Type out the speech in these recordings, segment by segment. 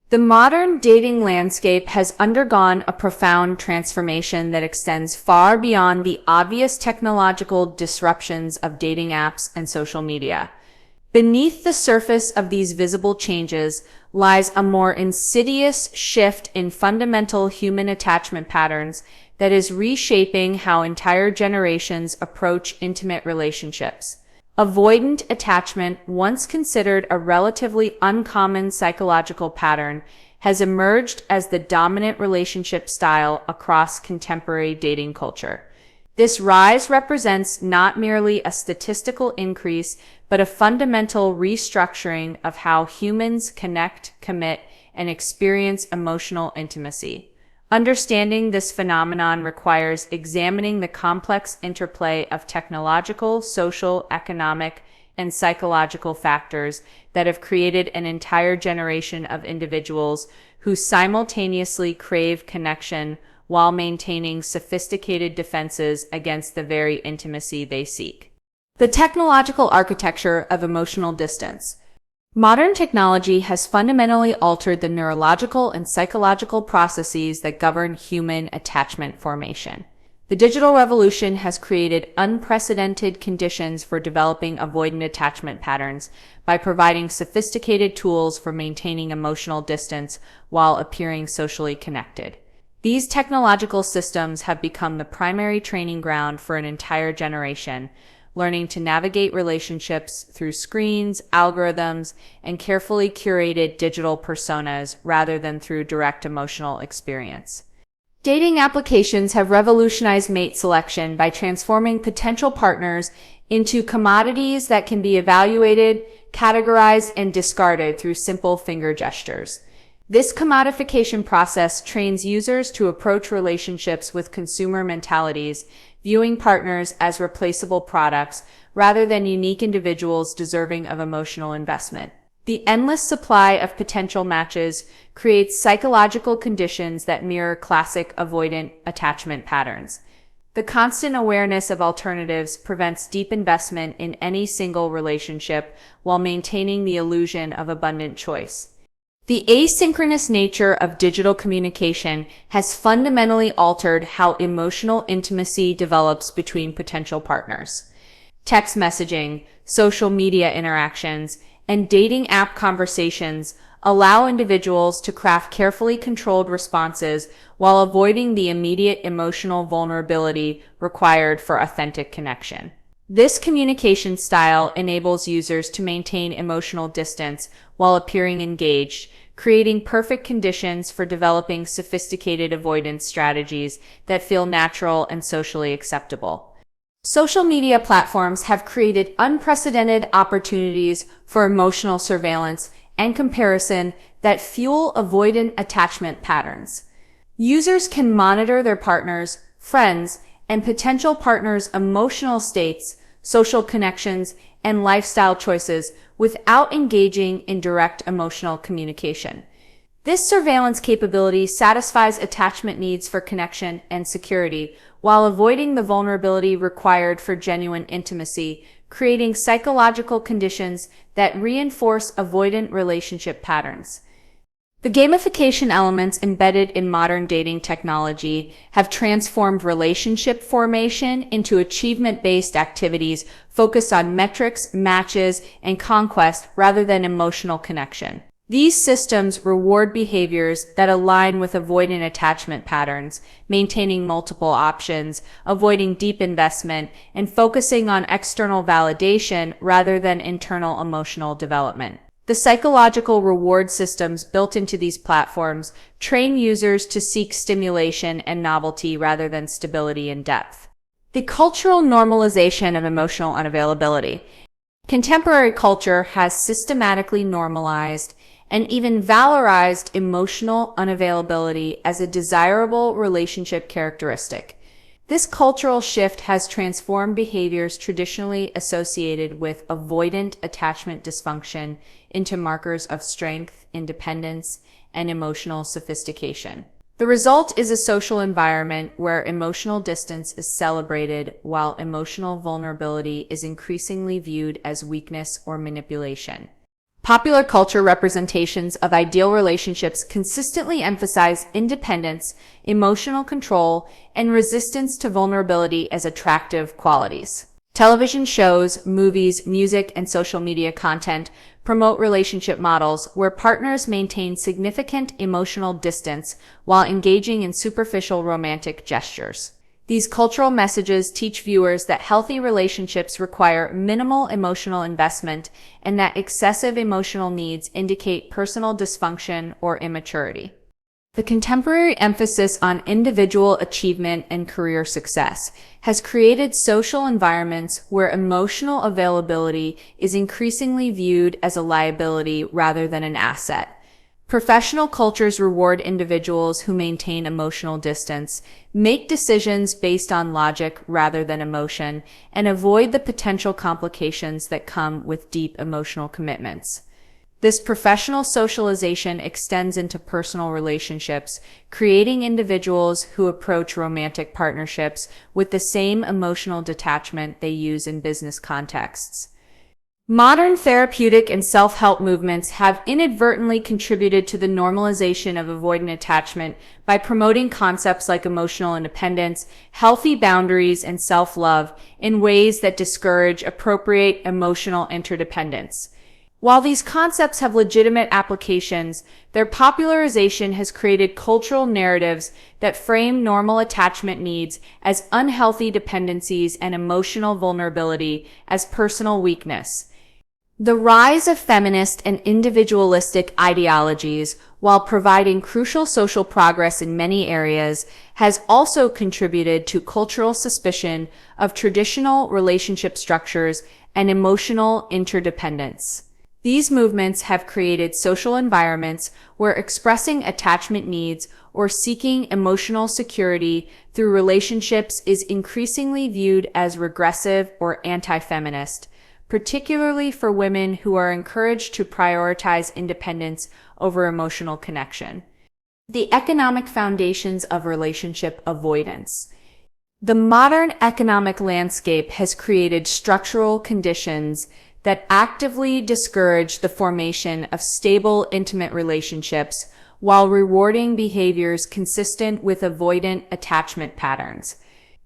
The modern dating landscape has undergone a profound transformation that extends far beyond the obvious technological disruptions of dating apps and social media. Beneath the surface of these visible changes lies a more insidious shift in fundamental human attachment patterns that is reshaping how entire generations approach intimate relationships. Avoidant attachment, once considered a relatively uncommon psychological pattern, has emerged as the dominant relationship style across contemporary dating culture. This rise represents not merely a statistical increase, but a fundamental restructuring of how humans connect, commit, and experience emotional intimacy. Understanding this phenomenon requires examining the complex interplay of technological, social, economic, and psychological factors that have created an entire generation of individuals who simultaneously crave connection while maintaining sophisticated defenses against the very intimacy they seek. The technological architecture of emotional distance. Modern technology has fundamentally altered the neurological and psychological processes that govern human attachment formation. The digital revolution has created unprecedented conditions for developing avoidant attachment patterns by providing sophisticated tools for maintaining emotional distance while appearing socially connected. These technological systems have become the primary training ground for an entire generation, learning to navigate relationships through screens, algorithms, and carefully curated digital personas rather than through direct emotional experience. Dating applications have revolutionized mate selection by transforming potential partners into commodities that can be evaluated, categorized, and discarded through simple finger gestures. This commodification process trains users to approach relationships with consumer mentalities, viewing partners as replaceable products rather than unique individuals deserving of emotional investment. The endless supply of potential matches creates psychological conditions that mirror classic avoidant attachment patterns. The constant awareness of alternatives prevents deep investment in any single relationship while maintaining the illusion of abundant choice. The asynchronous nature of digital communication has fundamentally altered how emotional intimacy develops between potential partners. Text messaging, social media interactions, and dating app conversations allow individuals to craft carefully controlled responses while avoiding the immediate emotional vulnerability required for authentic connection. This communication style enables users to maintain emotional distance while appearing engaged, creating perfect conditions for developing sophisticated avoidance strategies that feel natural and socially acceptable. Social media platforms have created unprecedented opportunities for emotional surveillance and comparison that fuel avoidant attachment patterns. Users can monitor their partners, friends, and potential partners' emotional states, social connections, and lifestyle choices without engaging in direct emotional communication. This surveillance capability satisfies attachment needs for connection and security while avoiding the vulnerability required for genuine intimacy, creating psychological conditions that reinforce avoidant relationship patterns. The gamification elements embedded in modern dating technology have transformed relationship formation into achievement-based activities focused on metrics, matches, and conquest rather than emotional connection. These systems reward behaviors that align with avoidant attachment patterns, maintaining multiple options, avoiding deep investment, and focusing on external validation rather than internal emotional development. The psychological reward systems built into these platforms train users to seek stimulation and novelty rather than stability and depth. The cultural normalization of emotional unavailability. Contemporary culture has systematically normalized and even valorized emotional unavailability as a desirable relationship characteristic. This cultural shift has transformed behaviors traditionally associated with avoidant attachment dysfunction into markers of strength, independence, and emotional sophistication. The result is a social environment where emotional distance is celebrated while emotional vulnerability is increasingly viewed as weakness or manipulation. Popular culture representations of ideal relationships consistently emphasize independence, emotional control, and resistance to vulnerability as attractive qualities. Television shows, movies, music, and social media content promote relationship models where partners maintain significant emotional distance while engaging in superficial romantic gestures. These cultural messages teach viewers that healthy relationships require minimal emotional investment and that excessive emotional needs indicate personal dysfunction or immaturity. The contemporary emphasis on individual achievement and career success has created social environments where emotional availability is increasingly viewed as a liability rather than an asset. Professional cultures reward individuals who maintain emotional distance, make decisions based on logic rather than emotion, and avoid the potential complications that come with deep emotional commitments. This professional socialization extends into personal relationships, creating individuals who approach romantic partnerships with the same emotional detachment they use in business contexts. Modern therapeutic and self-help movements have inadvertently contributed to the normalization of avoidant attachment by promoting concepts like emotional independence, healthy boundaries, and self-love in ways that discourage appropriate emotional interdependence. While these concepts have legitimate applications, their popularization has created cultural narratives that frame normal attachment needs as unhealthy dependencies and emotional vulnerability as personal weakness. The rise of feminist and individualistic ideologies, while providing crucial social progress in many areas, has also contributed to cultural suspicion of traditional relationship structures and emotional interdependence. These movements have created social environments where expressing attachment needs or seeking emotional security through relationships is increasingly viewed as regressive or anti-feminist, particularly for women who are encouraged to prioritize independence over emotional connection. The economic foundations of relationship avoidance. The modern economic landscape has created structural conditions that actively discourage the formation of stable, intimate relationships while rewarding behaviors consistent with avoidant attachment patterns.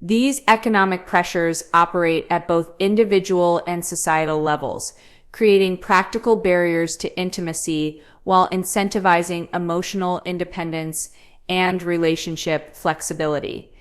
These economic pressures operate at both individual and societal levels, creating practical barriers to intimacy while incentivizing emotional independence and relationship flexibility.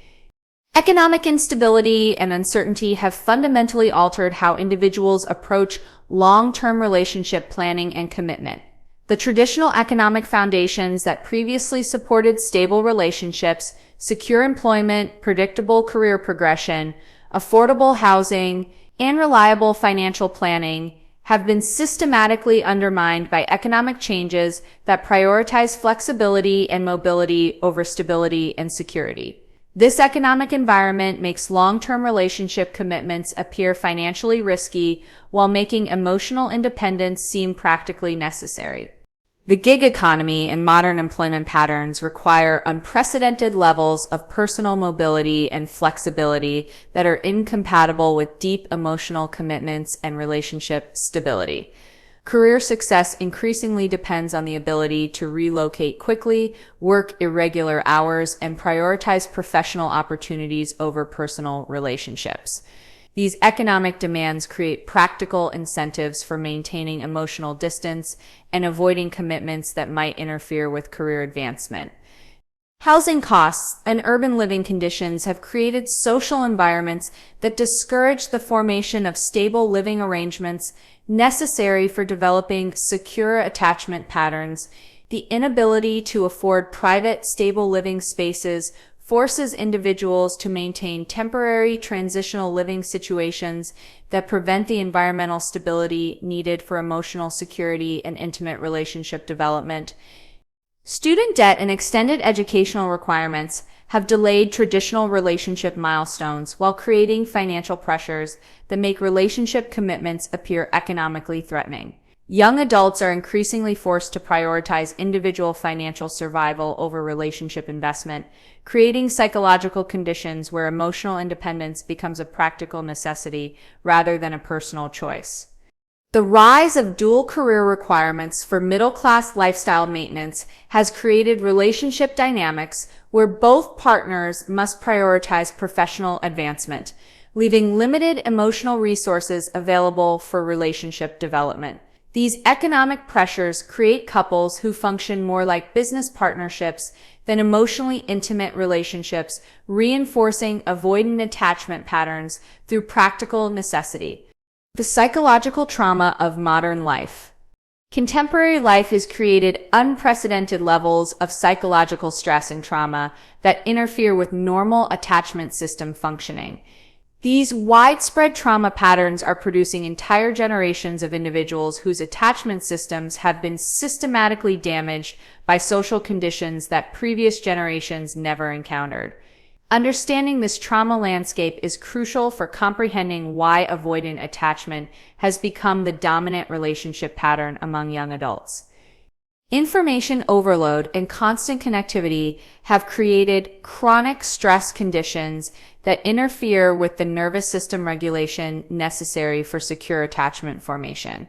Economic instability and uncertainty have fundamentally altered how individuals approach long-term relationship planning and commitment. The traditional economic foundations that previously supported stable relationships, secure employment, predictable career progression, affordable housing, and reliable financial planning have been systematically undermined by economic changes that prioritize flexibility and mobility over stability and security. This economic environment makes long-term relationship commitments appear financially risky while making emotional independence seem practically necessary. The gig economy and modern employment patterns require unprecedented levels of personal mobility and flexibility that are incompatible with deep emotional commitments and relationship stability. Career success increasingly depends on the ability to relocate quickly, work irregular hours, and prioritize professional opportunities over personal relationships. These economic demands create practical incentives for maintaining emotional distance and avoiding commitments that might interfere with career advancement. Housing costs and urban living conditions have created social environments that discourage the formation of stable living arrangements necessary for developing secure attachment patterns. The inability to afford private, stable living spaces forces individuals to maintain temporary transitional living situations that prevent the environmental stability needed for emotional security and intimate relationship development. Student debt and extended educational requirements have delayed traditional relationship milestones while creating financial pressures that make relationship commitments appear economically threatening. Young adults are increasingly forced to prioritize individual financial survival over relationship investment, creating psychological conditions where emotional independence becomes a practical necessity rather than a personal choice. The rise of dual career requirements for middle-class lifestyle maintenance has created relationship dynamics where both partners must prioritize professional advancement, leaving limited emotional resources available for relationship development. These economic pressures create couples who function more like business partnerships than emotionally intimate relationships, reinforcing avoidant attachment patterns through practical necessity. The psychological trauma of modern life. Contemporary life has created unprecedented levels of psychological stress and trauma that interfere with normal attachment system functioning. These widespread trauma patterns are producing entire generations of individuals whose attachment systems have been systematically damaged by social conditions that previous generations never encountered. Understanding this trauma landscape is crucial for comprehending why avoidant attachment has become the dominant relationship pattern among young adults. Information overload and constant connectivity have created chronic stress conditions that interfere with the nervous system regulation necessary for secure attachment formation.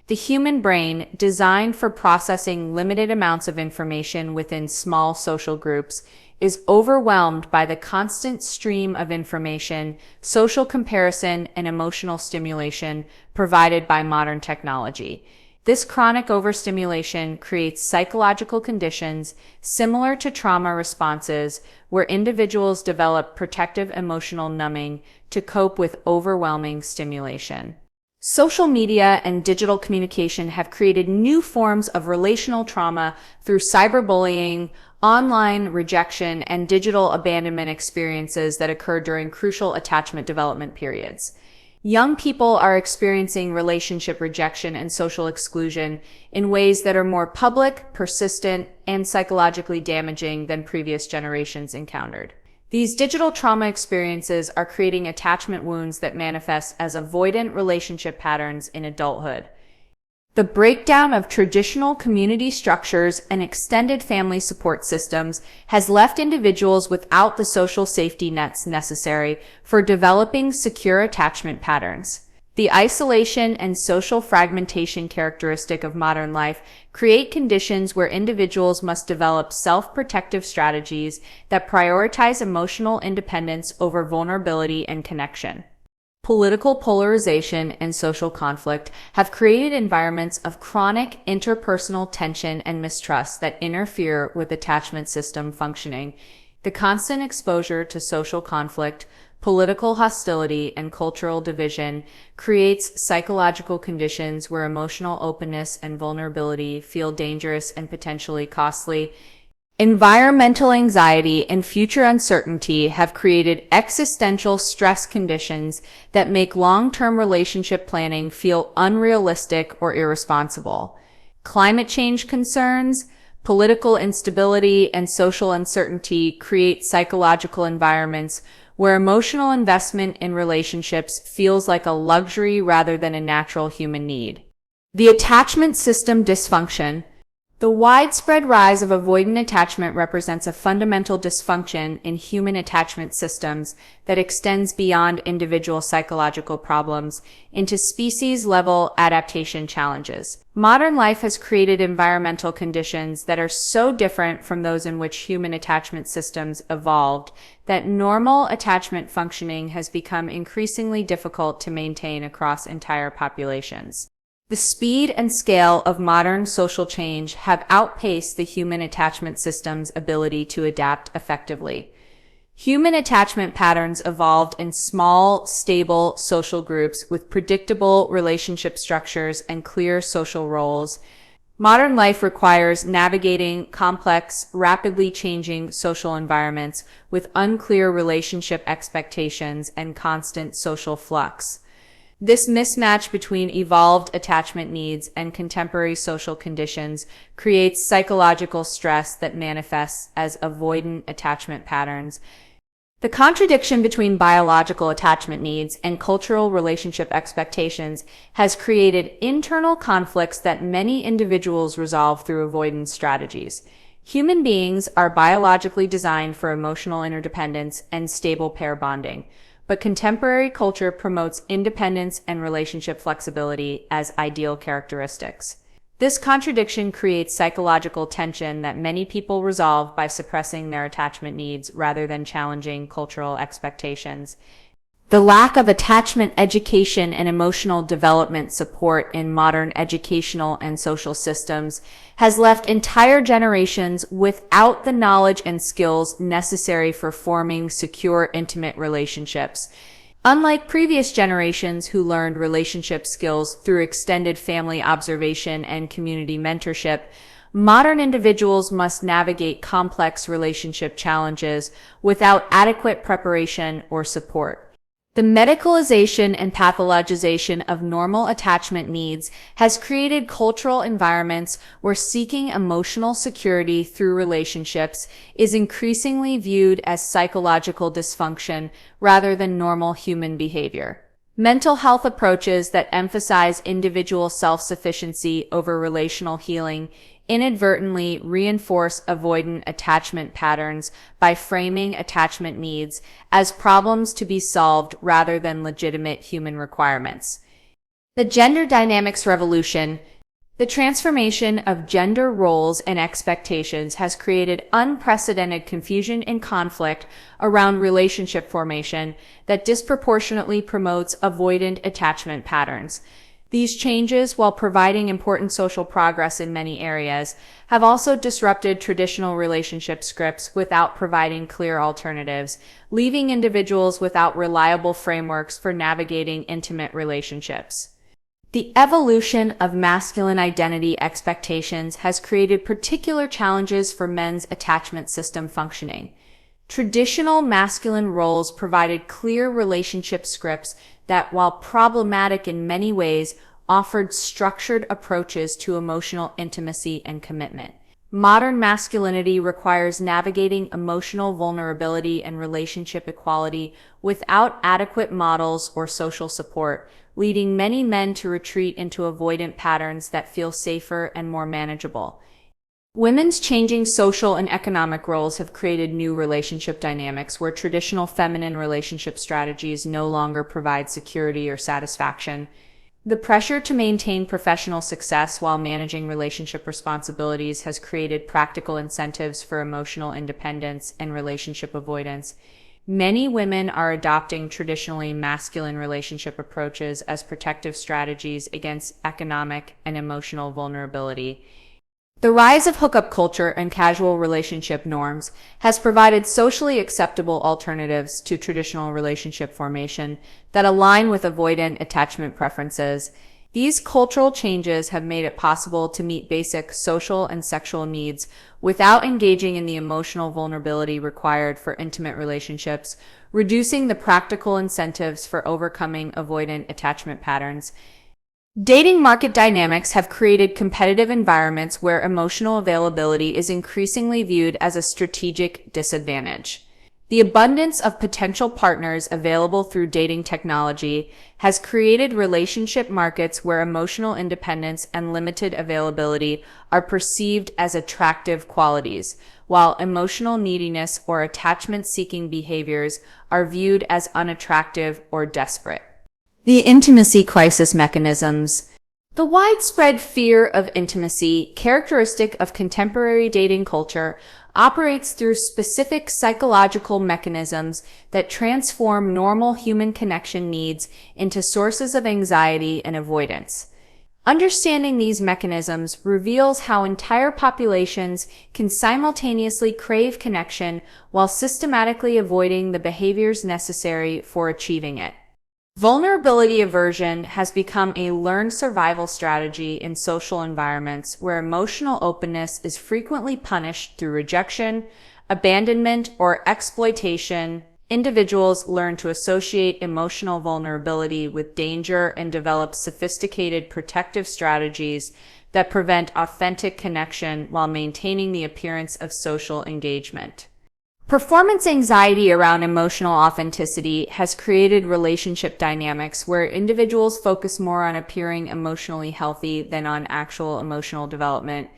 The human brain, designed for processing limited amounts of information within small social groups, is overwhelmed by the constant stream of information, social comparison, and emotional stimulation provided by modern technology. This chronic overstimulation creates psychological conditions similar to trauma responses where individuals develop protective emotional numbing to cope with overwhelming stimulation. Social media and digital communication have created new forms of relational trauma through cyberbullying, online rejection, and digital abandonment experiences that occur during crucial attachment development periods. Young people are experiencing relationship rejection and social exclusion in ways that are more public, persistent, and psychologically damaging than previous generations encountered. These digital trauma experiences are creating attachment wounds that manifest as avoidant relationship patterns in adulthood. The breakdown of traditional community structures and extended family support systems has left individuals without the social safety nets necessary for developing secure attachment patterns. The isolation and social fragmentation characteristic of modern life create conditions where individuals must develop self-protective strategies that prioritize emotional independence over vulnerability and connection. Political polarization and social conflict have created environments of chronic interpersonal tension and mistrust that interfere with attachment system functioning. The constant exposure to social conflict, political hostility, and cultural division creates psychological conditions where emotional openness and vulnerability feel dangerous and potentially costly. Environmental anxiety and future uncertainty have created existential stress conditions that make long-term relationship planning feel unrealistic or irresponsible. Climate change concerns, political instability, and social uncertainty create psychological environments where emotional investment in relationships feels like a luxury rather than a natural human need. The attachment system dysfunction. The widespread rise of avoidant attachment represents a fundamental dysfunction in human attachment systems that extends beyond individual psychological problems into species-level adaptation challenges. Modern life has created environmental conditions that are so different from those in which human attachment systems evolved that normal attachment functioning has become increasingly difficult to maintain across entire populations. The speed and scale of modern social change have outpaced the human attachment system's ability to adapt effectively. Human attachment patterns evolved in small, stable social groups with predictable relationship structures and clear social roles. Modern life requires navigating complex, rapidly changing social environments with unclear relationship expectations and constant social flux. This mismatch between evolved attachment needs and contemporary social conditions creates psychological stress that manifests as avoidant attachment patterns. The contradiction between biological attachment needs and cultural relationship expectations has created internal conflicts that many individuals resolve through avoidance strategies. Human beings are biologically designed for emotional interdependence and stable pair bonding. but contemporary culture promotes independence and relationship flexibility as ideal characteristics. This contradiction creates psychological tension that many people resolve by suppressing their attachment needs rather than challenging cultural expectations. The lack of attachment education and emotional development support in modern educational and social systems has left entire generations without the knowledge and skills necessary for forming secure, intimate relationships. Unlike previous generations who learned relationship skills through extended family observation and community mentorship, modern individuals must navigate complex relationship challenges without adequate preparation or support. The medicalization and pathologization of normal attachment needs has created cultural environments where seeking emotional security through relationships is increasingly viewed as psychological dysfunction rather than normal human behavior. Mental health approaches that emphasize individual self-sufficiency over relational healing inadvertently reinforce avoidant attachment patterns by framing attachment needs as problems to be solved rather than legitimate human requirements. The gender dynamics revolution. The transformation of gender roles and expectations has created unprecedented confusion and conflict around relationship formation that disproportionately promotes avoidant attachment patterns. These changes, while providing important social progress in many areas, have also disrupted traditional relationship scripts without providing clear alternatives, leaving individuals without reliable frameworks for navigating intimate relationships. The evolution of masculine identity expectations has created particular challenges for men's attachment system functioning. Traditional masculine roles provided clear relationship scripts that, while problematic in many ways, offered structured approaches to emotional intimacy and commitment. Modern masculinity requires navigating emotional vulnerability and relationship equality without adequate models or social support, leading many men to retreat into avoidant patterns that feel safer and more manageable. Women's changing social and economic roles have created new relationship dynamics where traditional feminine relationship strategies no longer provide security or satisfaction. The pressure to maintain professional success while managing relationship responsibilities has created practical incentives for emotional independence and relationship avoidance. Many women are adopting traditionally masculine relationship approaches as protective strategies against economic and emotional vulnerability. The rise of hookup culture and casual relationship norms has provided socially acceptable alternatives to traditional relationship formation that align with avoidant attachment preferences. These cultural changes have made it possible to meet basic social and sexual needs without engaging in the emotional vulnerability required for intimate relationships, reducing the practical incentives for overcoming avoidant attachment patterns. Dating market dynamics have created competitive environments where emotional availability is increasingly viewed as a strategic disadvantage. The abundance of potential partners available through dating technology has created relationship markets where emotional independence and limited availability are perceived as attractive qualities, while emotional neediness or attachment-seeking behaviors are viewed as unattractive or desperate. The intimacy crisis mechanisms. The widespread fear of intimacy, characteristic of contemporary dating culture, operates through specific psychological mechanisms that transform normal human connection needs into sources of anxiety and avoidance. Understanding these mechanisms reveals how entire populations can simultaneously crave connection while systematically avoiding the behaviors necessary for achieving it. Vulnerability aversion has become a learned survival strategy in social environments where emotional openness is frequently punished through rejection, abandonment, or exploitation. Individuals learn to associate emotional vulnerability with danger and develop sophisticated protective strategies that prevent authentic connection while maintaining the appearance of social engagement. Performance anxiety around emotional authenticity has created relationship dynamics where individuals focus more on appearing emotionally healthy than on actual emotional development.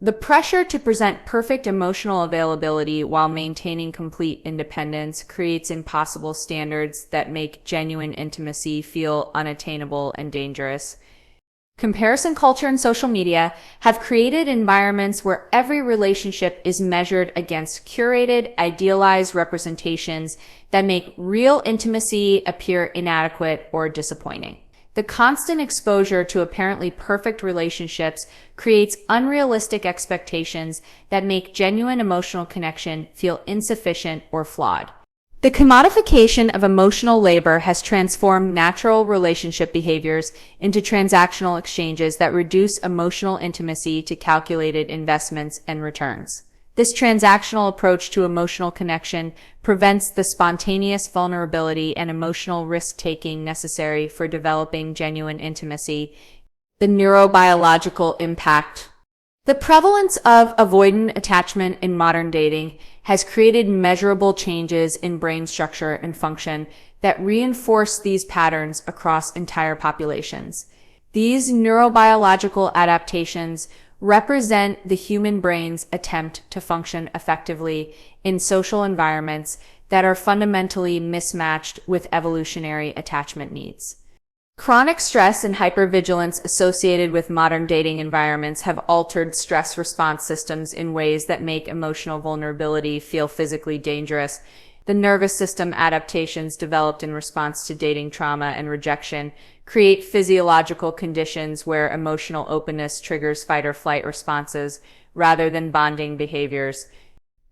The pressure to present perfect emotional availability while maintaining complete independence creates impossible standards that make genuine intimacy feel unattainable and dangerous. Comparison culture and social media have created environments where every relationship is measured against curated, idealized representations that make real intimacy appear inadequate or disappointing. The constant exposure to apparently perfect relationships creates unrealistic expectations that make genuine emotional connection feel insufficient or flawed. The commodification of emotional labor has transformed natural relationship behaviors into transactional exchanges that reduce emotional intimacy to calculated investments and returns. This transactional approach to emotional connection prevents the spontaneous vulnerability and emotional risk-taking necessary for developing genuine intimacy. The neurobiological impact. The prevalence of avoidant attachment in modern dating has created measurable changes in brain structure and function that reinforce these patterns across entire populations. These neurobiological adaptations represent the human brain's attempt to function effectively in social environments that are fundamentally mismatched with evolutionary attachment needs. Chronic stress and hypervigilance associated with modern dating environments have altered stress response systems in ways that make emotional vulnerability feel physically dangerous. The nervous system adaptations developed in response to dating trauma and rejection create physiological conditions where emotional openness triggers fight or flight responses rather than bonding behaviors.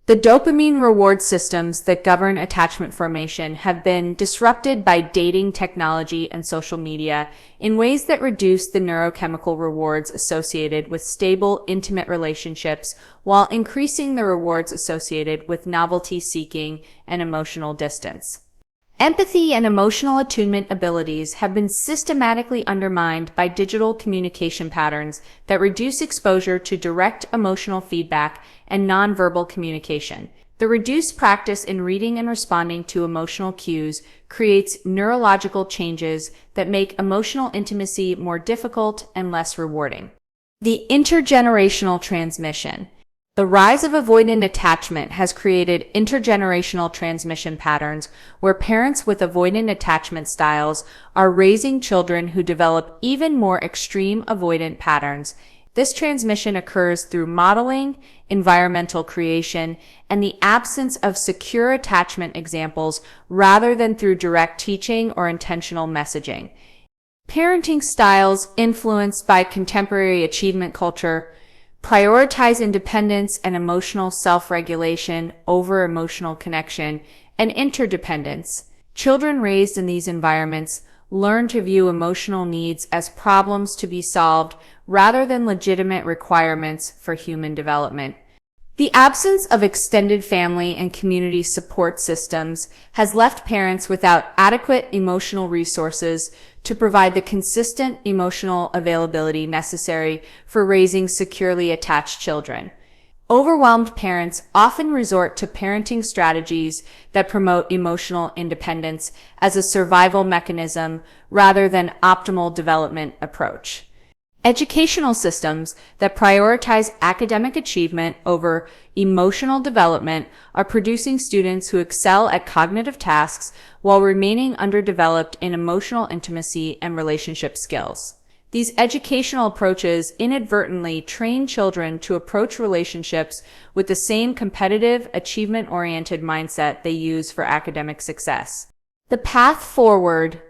The dopamine reward systems that govern attachment formation have been disrupted by dating technology and social media in ways that reduce the neurochemical rewards associated with stable, intimate relationships while increasing the rewards associated with novelty seeking and emotional distance. Empathy and emotional attunement abilities have been systematically undermined by digital communication patterns that reduce exposure to direct emotional feedback and nonverbal communication. The reduced practice in reading and responding to emotional cues creates neurological changes that make emotional intimacy more difficult and less rewarding. The intergenerational transmission. The rise of avoidant attachment has created intergenerational transmission patterns where parents with avoidant attachment styles are raising children who develop even more extreme avoidant patterns. This transmission occurs through modeling, environmental creation, and the absence of secure attachment examples rather than through direct teaching or intentional messaging. Parenting styles influenced by contemporary achievement culture prioritize independence and emotional self-regulation over emotional connection and interdependence. Children raised in these environments learn to view emotional needs as problems to be solved rather than legitimate requirements for human development. The absence of extended family and community support systems has left parents without adequate emotional resources to provide the consistent emotional availability necessary for raising securely attached children. Overwhelmed parents often resort to parenting strategies that promote emotional independence as a survival mechanism rather than optimal development approach. Educational systems that prioritize academic achievement over emotional development are producing students who excel at cognitive tasks while remaining underdeveloped in emotional intimacy and relationship skills. These educational approaches inadvertently train children to approach relationships with the same competitive, achievement-oriented mindset they use for academic success. The path forward.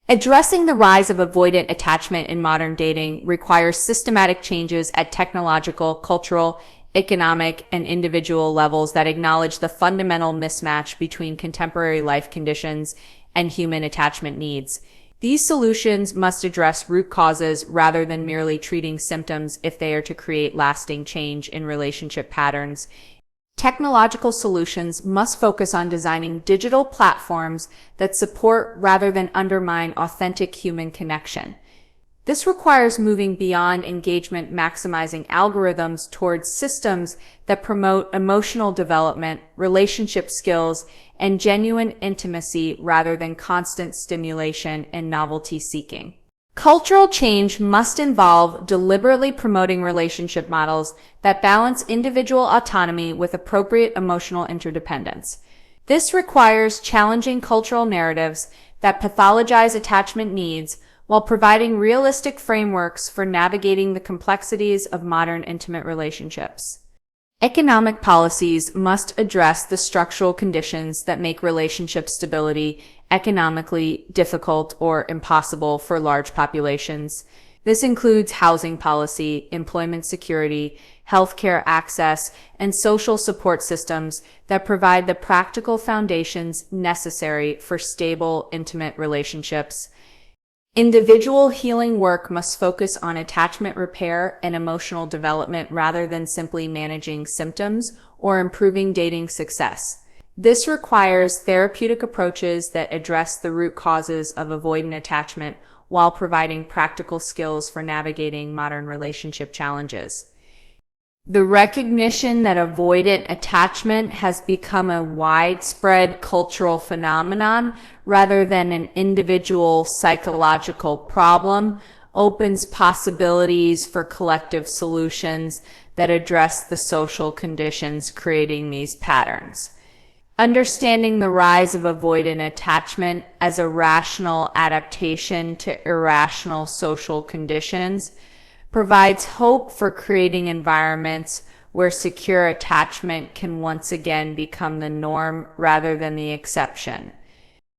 Addressing the rise of avoidant attachment in modern dating requires systematic changes at technological, cultural, economic, and individual levels that acknowledge the fundamental mismatch between contemporary life conditions and human attachment needs. These solutions must address root causes rather than merely treating symptoms if they are to create lasting change in relationship patterns. Technological solutions must focus on designing digital platforms that support rather than undermine authentic human connection. This requires moving beyond engagement maximizing algorithms towards systems that promote emotional development, relationship skills, and genuine intimacy rather than constant stimulation and novelty seeking. Cultural change must involve deliberately promoting relationship models that balance individual autonomy with appropriate emotional interdependence. This requires challenging cultural narratives that pathologize attachment needs while providing realistic frameworks for navigating the complexities of modern intimate relationships. Economic policies must address the structural conditions that make relationship stability economically difficult or impossible for large populations. This includes housing policy, employment security, healthcare access, and social support systems that provide the practical foundations necessary for stable, intimate relationships. Individual healing work must focus on attachment repair and emotional development rather than simply managing symptoms or improving dating success. This requires therapeutic approaches that address the root causes of avoidant attachment while providing practical skills for navigating modern relationship challenges. The recognition that avoidant attachment has become a widespread cultural phenomenon rather than an individual psychological problem opens possibilities for collective solutions that address the social conditions creating these patterns. Understanding the rise of avoidant attachment as a rational adaptation to irrational social conditions provides hope for creating environments where secure attachment can once again become the norm rather than the exception.